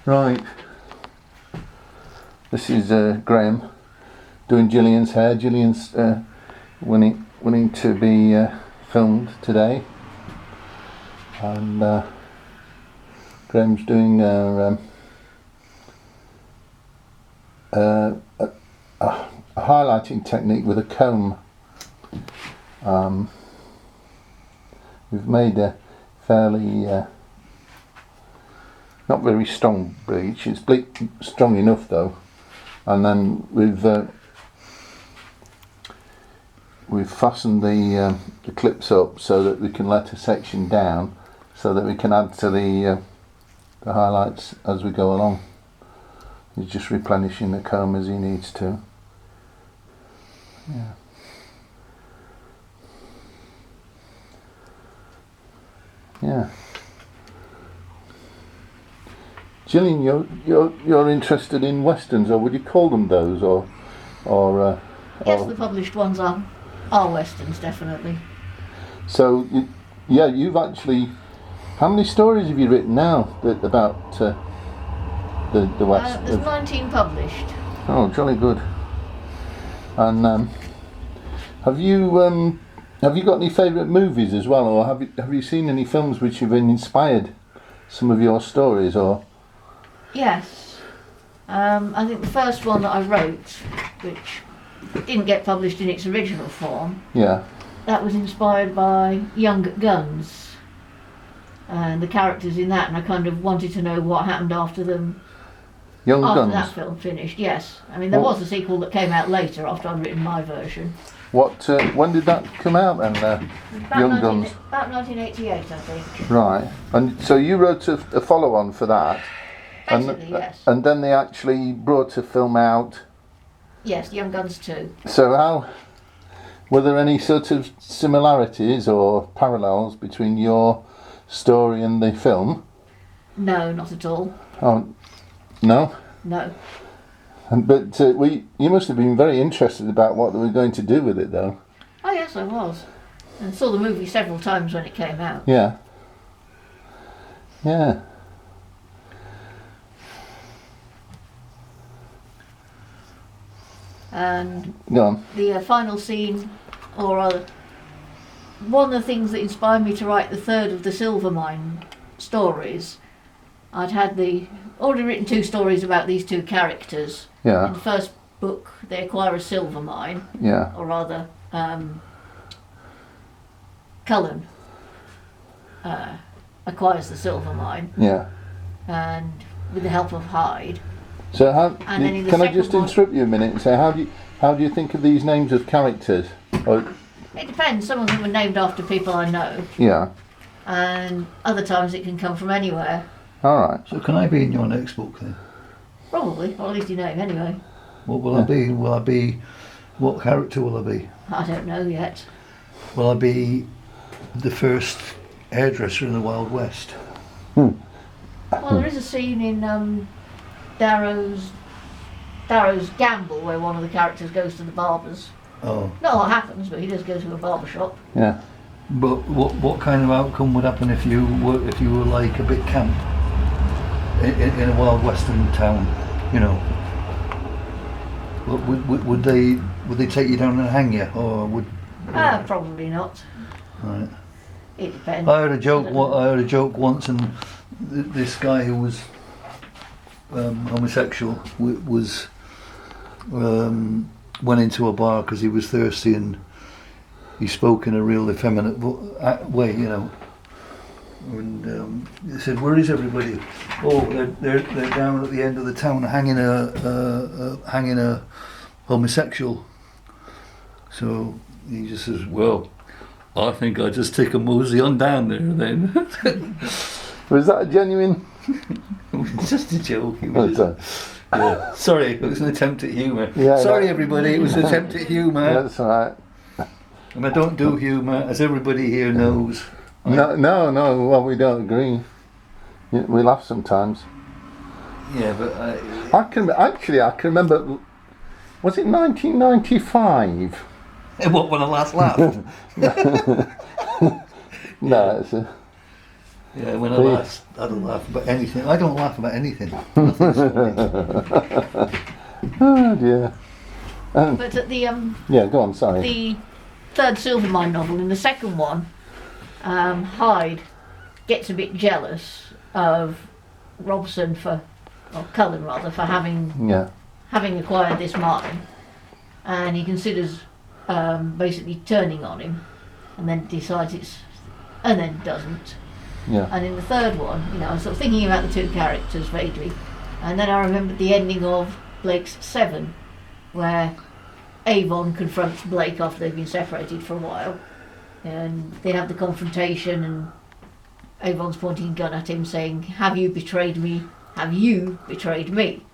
Right. This is Graeme doing Gillian's hair. Gillian's wanting to be filmed today, and Graeme's doing a highlighting technique with a comb. We've made a fairly not very strong bleach. It's strong enough though, and then we've fastened the clips up so that we can let a section down, so that we can add to the highlights as we go along. He's just replenishing the comb as he needs to. Yeah. Yeah. Gillian, you're interested in westerns, or would you call them those, or yes, the published ones are westerns, definitely. So, you've actually, how many stories have you written now about the west? There's 19 published. Oh, jolly good. And have you got any favourite movies as well, or have you seen any films which have inspired some of your stories, or? Yes. I think the first one that I wrote, which didn't get published in its original form, that was inspired by Young Guns and the characters in that, and I kind of wanted to know what happened after them. After that film finished, yes. I mean, there was a sequel that came out later after I'd written my version. When did that come out then, Young Guns? About 1988, I think. Right. And so you wrote a follow-on for that? Basically, yes. And then they actually brought a film out? Yes, Young Guns 2. So were there any sort of similarities or parallels between your story and the film? No, not at all. Oh, no? No. But you must have been very interested about what they were going to do with it, though. Oh yes, I was. And saw the movie several times when it came out. Yeah. Yeah. And go on. The final scene, or one of the things that inspired me to write the third of the Silvermine stories, I'd already written 2 stories about these 2 characters. Yeah. In the first book, they acquire a silver mine. Yeah. Or rather, Cullen acquires the silver mine. Yeah. And with the help of Hyde. So can I just interrupt you a minute and say how do you think of these names of characters? It depends. Some of them are named after people I know. Yeah. And other times it can come from anywhere. All right. So can I be in your next book then? Probably, or at least your name anyway. What will I be? What character will I be? I don't know yet. Will I be the first hairdresser in the Wild West? Well, there is a scene in Darrow's Gamble where one of the characters goes to the barber's. Oh. Not a lot happens, but he does go to a barber shop. Yeah. But what kind of outcome would happen if you were like a bit camp in a wild western town? You know, would they take you down and hang you, or would? Probably not. Right. It depends. I heard a joke once, and this guy who was homosexual went into a bar because he was thirsty, and he spoke in a real effeminate way, you know. And he said, "Where is everybody?" "Oh, they're down at the end of the town hanging a homosexual." So he just says, "Well, I think I'll just take a mosey on down there then." Was that a genuine? It's just a joke. Yeah. Sorry, it was an attempt at humour. Yeah, Sorry, everybody, it was an attempt at humour. That's all right. And I don't do humour, as everybody here knows. No. Well, we don't agree. We laugh sometimes. Yeah, but I can remember. Was it 1995? What, when I last laughed? No, Yeah, when I laugh, I don't laugh about anything. I don't laugh about anything. Nothing's funny. Oh dear. But at the Yeah, go on. Sorry. the third Silvermine novel, in the second one, Hyde gets a bit jealous of Robson Cullen rather, for having acquired this mine, and he considers basically turning on him, and then decides and then doesn't. Yeah. And in the third one, I was sort of thinking about the two characters vaguely, and then I remembered the ending of Blake's 7, where Avon confronts Blake after they've been separated for a while, and they have the confrontation, and Avon's pointing a gun at him saying, "Have you betrayed me? Have you betrayed me?"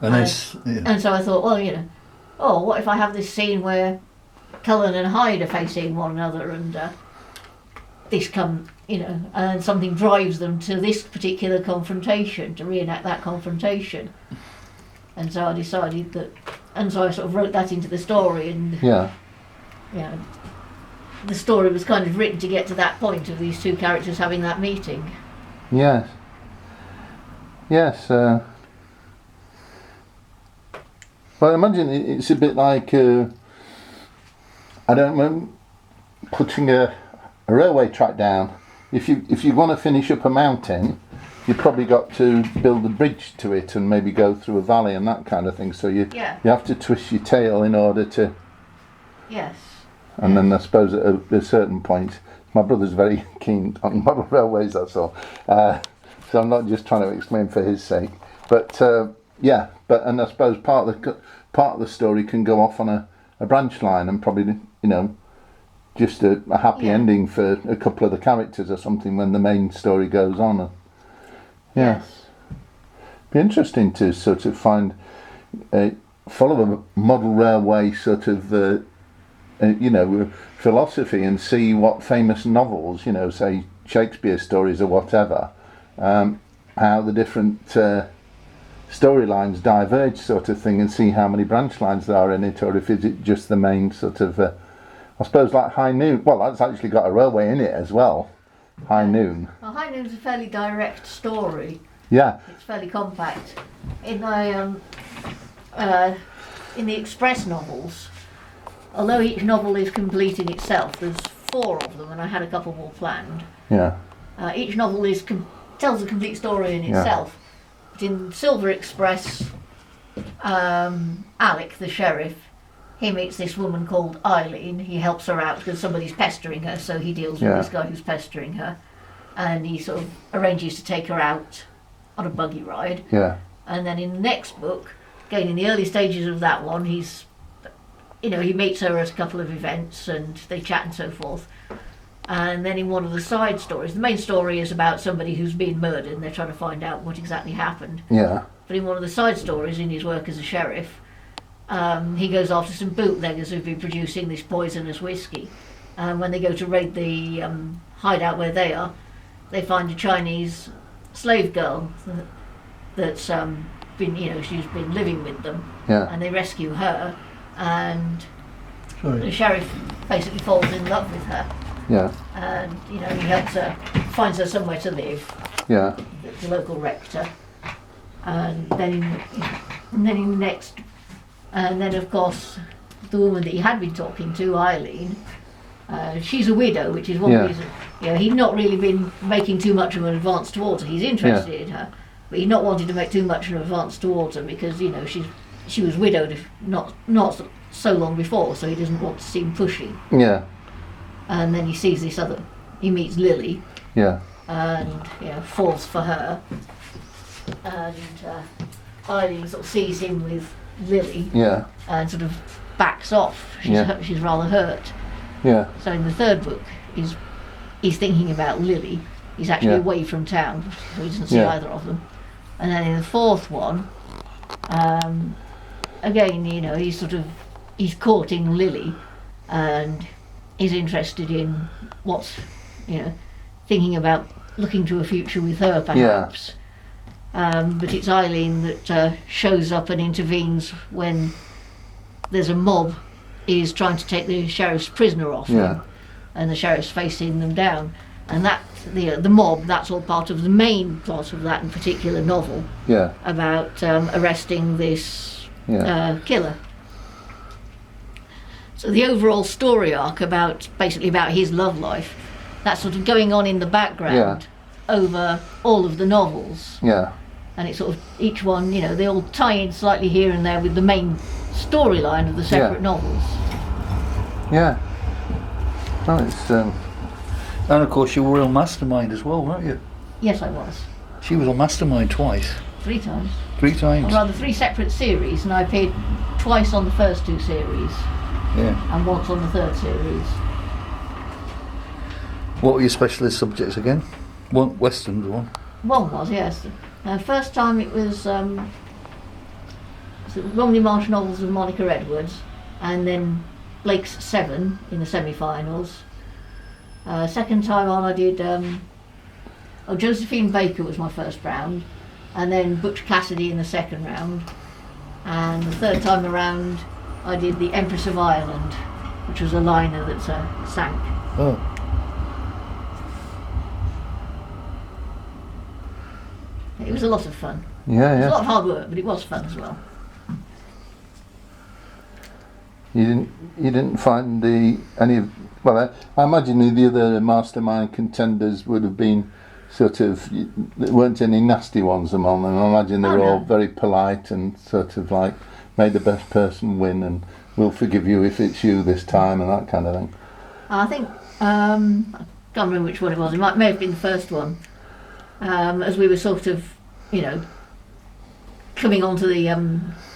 And so I thought, well, what if I have this scene where Cullen and Hyde are facing one another, and and something drives them to this particular confrontation, to reenact that confrontation. And so I decided that, and so I sort of wrote that into the story, and the story was kind of written to get to that point of these two characters having that meeting. Yes. Yes. Well, I imagine it's a bit like I don't know, putting a railway track down. If you want to finish up a mountain, you've probably got to build a bridge to it and maybe go through a valley and that kind of thing. So you have to twist your tail in order to. Yes. And then I suppose at a certain point, my brother's very keen on model railways. That's all. So I'm not just trying to explain for his sake, but and I suppose part of the story can go off on a branch line and probably just a happy ending for a couple of the characters or something when the main story goes on. Yes. Be interesting to sort of follow a model railway sort of philosophy and see what famous novels, say Shakespeare stories or whatever, how the different storylines diverge sort of thing, and see how many branch lines there are in it, or if is it just the main sort of I suppose like High Noon. Well, that's actually got a railway in it as well. High Noon. Well, High Noon's a fairly direct story. Yeah. It's fairly compact. In the Express novels, although each novel is complete in itself, there's 4 of them, and I had a couple more planned. Yeah. Each novel tells a complete story in itself. But in Silver Express, Alec, the sheriff, he meets this woman called Eileen. He helps her out because somebody's pestering her, so he deals with this guy who's pestering her, and he sort of arranges to take her out on a buggy ride. Yeah. And then in the next book, again in the early stages of that one, he meets her at a couple of events and they chat and so forth. And then in one of the side stories, the main story is about somebody who's been murdered and they're trying to find out what exactly happened. Yeah. But in one of the side stories, in his work as a sheriff, he goes after some bootleggers who've been producing this poisonous whiskey. And when they go to raid the hideout where they are, they find a Chinese slave girl that's been, she's been living with them. Yeah. And they rescue her, and the sheriff basically falls in love with her. Yeah. And he helps her, finds her somewhere to live. Yeah. The local rector. And then in the next, and then of course the woman that he had been talking to, Eileen, she's a widow, which is one reason. He'd not really been making too much of an advance towards her. He's interested in her, but he'd not wanted to make too much of an advance towards her because she was widowed not so long before, so he doesn't want to seem pushy. Yeah. And then he meets Lily. Yeah. And falls for her. And Eileen sort of sees him with Lily. Yeah. And sort of backs off. She's rather hurt. Yeah. So in the third book, he's thinking about Lily. He's actually away from town, so he doesn't see either of them. And then in the fourth one, again, he's courting Lily, and is interested in thinking about looking to a future with her, perhaps. But it's Eileen that shows up and intervenes when there's a mob is trying to take the sheriff's prisoner off him, and the sheriff's facing them down. and that the mob, that's all part of the main plot of that particular novel. Yeah. About arresting this killer. So the overall story arc basically about his love life, that's sort of going on in the background over all of the novels. Yeah. And it's sort of each one, they all tie in slightly here and there with the main storyline of the separate novels. Yeah. Well, it's and of course you were on Mastermind as well, weren't you? Yes, I was. She was on Mastermind twice. 3 times. 3 times? Or rather 3 separate series, and I appeared twice on the first 2 series. Yeah. And once on the 3rd series. What were your specialist subjects again? One Western one? One was, yes. First time it was Romney Marsh novels of Monica Edwards, and then Blake's 7 in the semi-finals. Second time on I did Josephine Baker was my first round, and then Butch Cassidy in the second round, and the third time around I did the Empress of Ireland, which was a liner that sank. Oh. It was a lot of fun. Yeah, It was yeah. a lot of hard work, but it was fun as well. You didn't find I imagine the other Mastermind contenders would have been sort of, there weren't any nasty ones among them. I imagine they were all very polite and sort of like made the best person win and we'll forgive you if it's you this time and that kind of thing. I think I can't remember which one it was. It may have been the first one. As we were sort of, coming onto the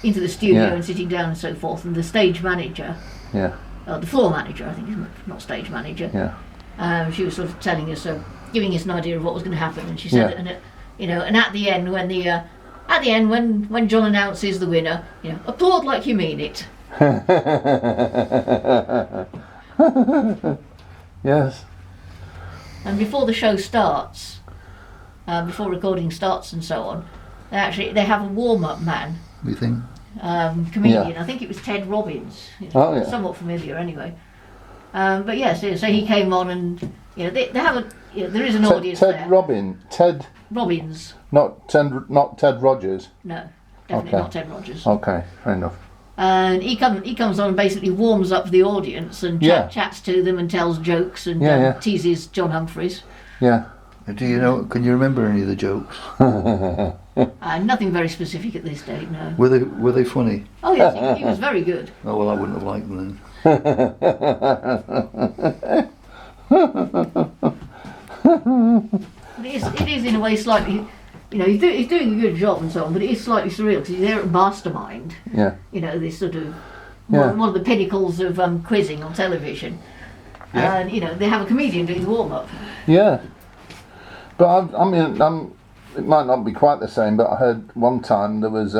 into the studio and sitting down and so forth, and the stage manager, the floor manager, I think, not stage manager. She was sort of telling us, giving us an idea of what was going to happen, and she said, and at the end when John announces the winner, applaud like you mean it. Yes. And before the show starts, before recording starts and so on, they have a warm-up man. We think. Comedian. I think it was Ted Robbins. Somewhat familiar anyway. But yes, so he came on and they have there is an audience Ted there. Ted Robbins. Not Ted Rogers. No, definitely not Ted Rogers. Okay, fair enough. And he comes on and basically warms up the audience and chats to them and tells jokes and teases John Humphreys. Yeah. Do you know? Can you remember any of the jokes? Nothing very specific at this date. No. Were they funny? Oh yes, he was very good. Oh well, I wouldn't have liked them then. It is in a way slightly, he's doing a good job and so on, but it is slightly surreal because he's there at Mastermind. Yeah. This sort of one of the pinnacles of quizzing on television, and they have a comedian doing the warm up. Yeah. But it might not be quite the same, but I heard one time there was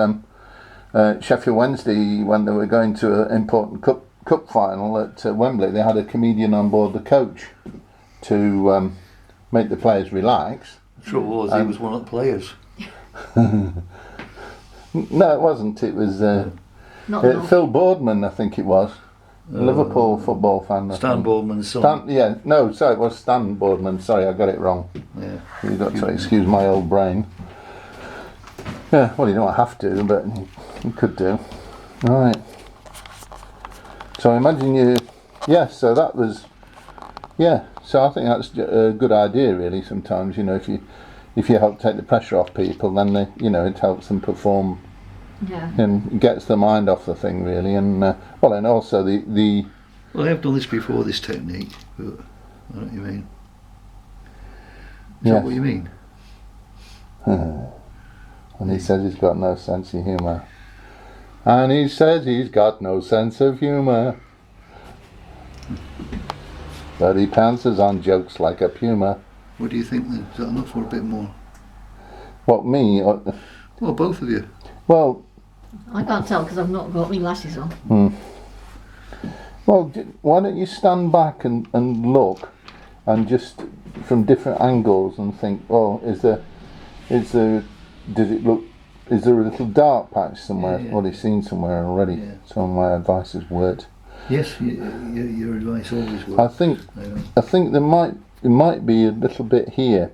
Sheffield Wednesday when they were going to an important cup final at Wembley. They had a comedian on board the coach to make the players relax. The trouble was he was one of the players. No, it wasn't. It was Phil Boardman, I think it was. Liverpool football fan. Stan Boardman's son. It was Stan Boardman. Sorry, I got it wrong. Yeah. You've got to excuse my old brain. Yeah, well, you don't have to, but you could do. Right. So I imagine so that was, so I think that's a good idea, really, sometimes, if you help take the pressure off people, then it helps them perform. Yeah. And gets the mind off the thing, really, and and also the. Well, I have done this before, this technique, but I know what you mean. Is Yes. that what you mean? And he says he's got no sense of humour. And he says he's got no sense of humour. But he pounces on jokes like a puma. What do you think then? Is that enough or a bit more? What, me? Well, both of you. Well, I can't tell because I've not got my glasses on. Well, why don't you stand back and look, and just from different angles and think, does it look, is there a little dark patch somewhere? Yeah. What he's seen somewhere already. Yeah. So my advice has worked. Yes, your advice always works. I think there might it might be a little bit here,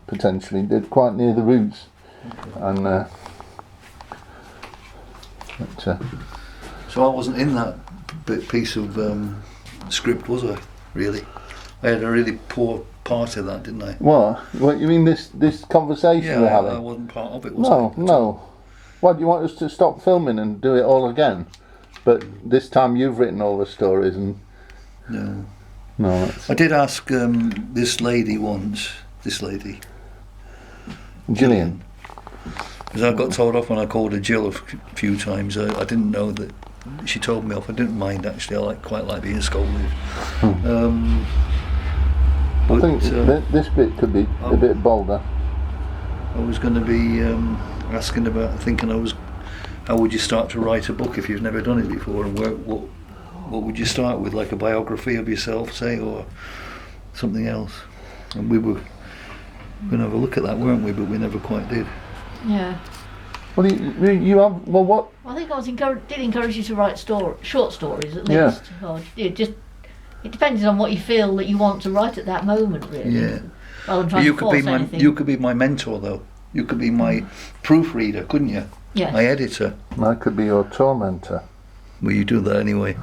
potentially. They're quite near the roots, and so I wasn't in that piece of script, was I? Really, I had a really poor part of that, didn't I? What you mean? This conversation we're having? I wasn't part of it. Was I? No. What, do you want us to stop filming and do it all again? But this time you've written all the stories and... No. I did ask this lady once, Gillian. Because I got told off when I called her Jill a few times. I didn't know that she told me off. I didn't mind, actually. I quite like being scolded. I think this bit could be a bit bolder. I was going to be asking about, how would you start to write a book if you've never done it before, and what would you start with, like a biography of yourself, say, or something else? And we were going to have a look at that, weren't we? But we never quite did. Yeah. Well, you have. Well, what? I think I did encourage you to write short stories at least. Yeah. It depends on what you feel that you want to write at that moment, really. Yeah. Rather than trying to force anything. You could be my mentor, though. You could be my proofreader, couldn't you? Yeah. My editor. I could be your tormentor. Well, you do that anyway.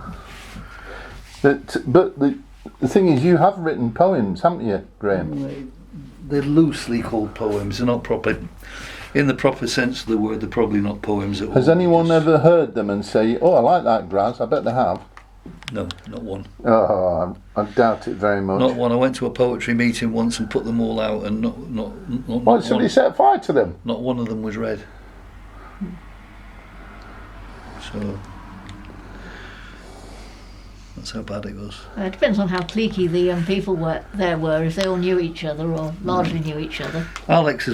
But the thing is, you have written poems, haven't you, Graeme? They're loosely called poems. They're not proper. In the proper sense of the word, they're probably not poems at all. Has anyone ever heard them and say, "Oh, I like that, Graz"? I bet they have. No, not one. Oh, I doubt it very much. Not one. I went to a poetry meeting once and put them all out, and not Why, somebody set fire to them? Not one of them was read. So that's how bad it was. It depends on how cliquey the young people were. If they all knew each other or largely knew each other. Alex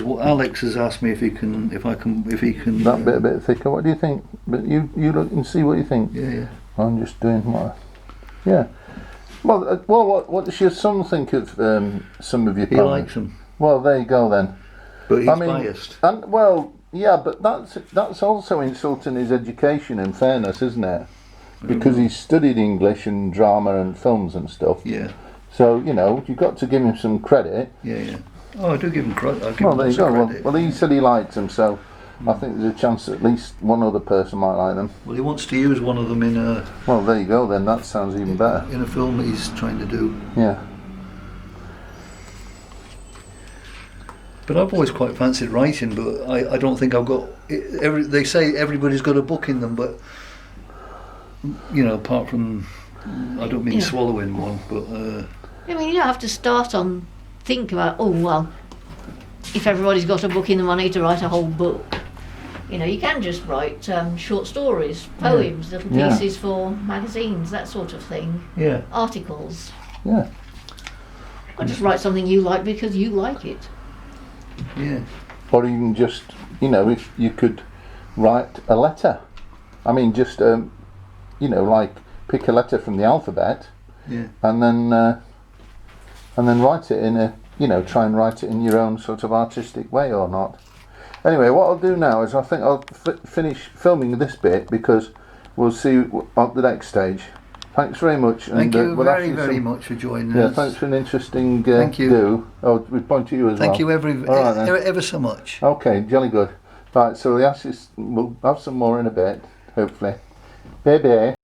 has asked me if he can. That bit a bit thicker. What do you think? But you look and see what you think. Yeah. I'm just doing what. Yeah. Well, what does your son think of some of your poems? He likes them. Well, there you go then. But he's biased. And yeah, but that's also insulting his education, in fairness, isn't it? Because he's studied English and drama and films and stuff. Yeah. So you've got to give him some credit. Yeah. Oh, I do give him credit. Well, there you go. Well, he said he liked them, so I think there's a chance at least one other person might like them. Well, he wants to use one of them in a... Well, there you go then. That sounds even better. In a film that he's trying to do. Yeah. But I've always quite fancied writing, but I don't think I've got... They say everybody's got a book in them, but... apart from... I don't mean swallowing one, but... I mean, you don't have to think about, if everybody's got a book in them, I need to write a whole book. You can just write short stories, poems, little pieces for magazines, that sort of thing. Yeah. Articles. Yeah. Or just write something you like because you like it. Yeah. Or even just, if you could write a letter. I mean, just, like pick a letter from the alphabet. Yeah. And then write it in try and write it in your own sort of artistic way or not. Anyway, what I'll do now is I think I'll finish filming this bit because we'll see at the next stage. Thanks very much. Thank you very much for joining us. Yeah, thanks for an interesting Thank you. do. Oh, we point to you as well. Thank you ever so much. Okay, jolly good. Right, so we'll have some more in a bit, hopefully. Bye-bye.